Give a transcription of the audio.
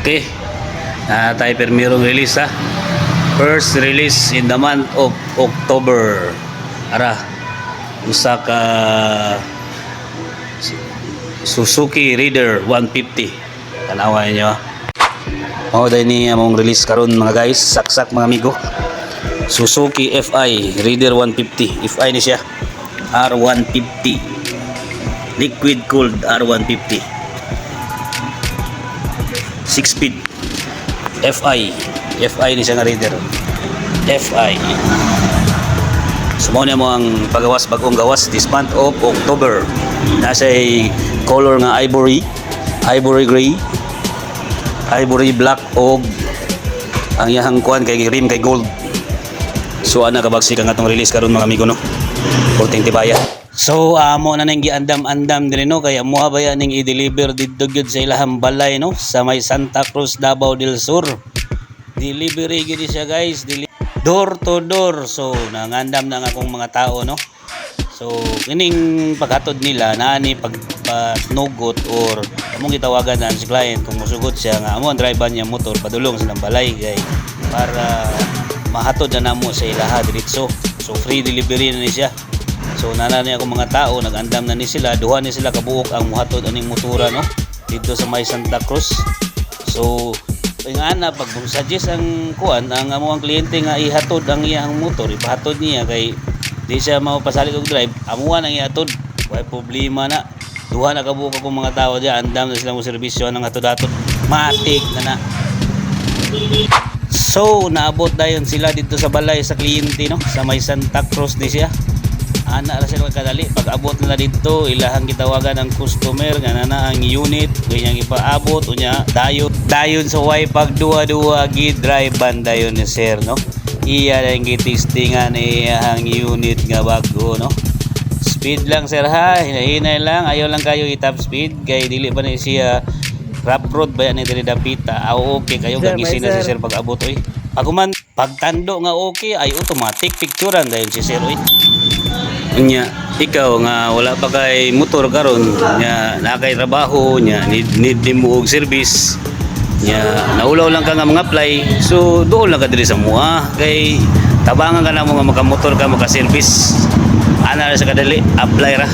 Okay. Tayo permirong release ha. First release in the month of October. Ara. Usa ka Suzuki Raider 150. Tanawan nyo ha. Mao dahil ni among release karon mga guys. Saksak mga amigo. Suzuki FI Raider 150. FI ni siya. R150. Liquid cooled R150. 6 speed FI ni siya nga Raider FI. Sumuna mo ang pagawas bagong gawas this month of October. Nasa color nga ivory gray, ivory black, o ang iyang kuan kay rim kay gold. So ana kabagsik ang atong release karon mga amigo no. Porting tibaya. So amo na nang giandam-andam diri no, kaya mo baya ning i-deliver didto gyud sa ilahang balay no, sa may Santa Cruz, Davao del Sur. Delivery gyud siya guys, door to door. So nangandam na nga akong mga tao no. So kining paghatod nila naani pagpatnugot or among gitawagan na si client kung mosugot siya nga amo ang driver niya motor padulong silang balay kay para mahatod na namo sa ilaha diretso. So free delivery na ni siya. So nana niya akong mga tao, nag-andam na ni sila, duha ni sila kabuok ang muhatod aning motora no dito sa may Santa Cruz. So nga na pag suggest ang kuan ang amo ang kliyente nga ihatod ang iyang motor, ipahatod niya kay di siya mapasalig og drive, amuan ang ihatod, way problema na. Duha na kabuok akong mga tao diya, andam na silang serbisyo ng hatod-hatod, matik na. So naabot dayon sila dito sa balay sa kliyente no, sa may Santa Cruz di siya. Ana ra sila kadali pag abot nila dito ilahang gitawagan ang customer nga nana ang unit kanyang ipaabot unya dayon sa way pag duwa gid drive ban dayon ni sir no. Iya lang gitistingan ang unit nga bago no. Speed lang sir ha, hinahinay lang, ayaw lang kayo i-top speed kay dili pa ni siya rough road ba ni diri dapita. Okay kayo gagisin na si sir pag abot oy. Paguman pagtando nga okay ay automatic picturean dayon si sir oy. Nya ikaw nga wala pa kay motor karon nya nakay trabaho nya need mo og service nya naulaw lang ka nga mga apply, so doon lang ka diri sa mua kay tabangan ka na mo nga makamotor ka maka service ana ra sa kadali apply ra.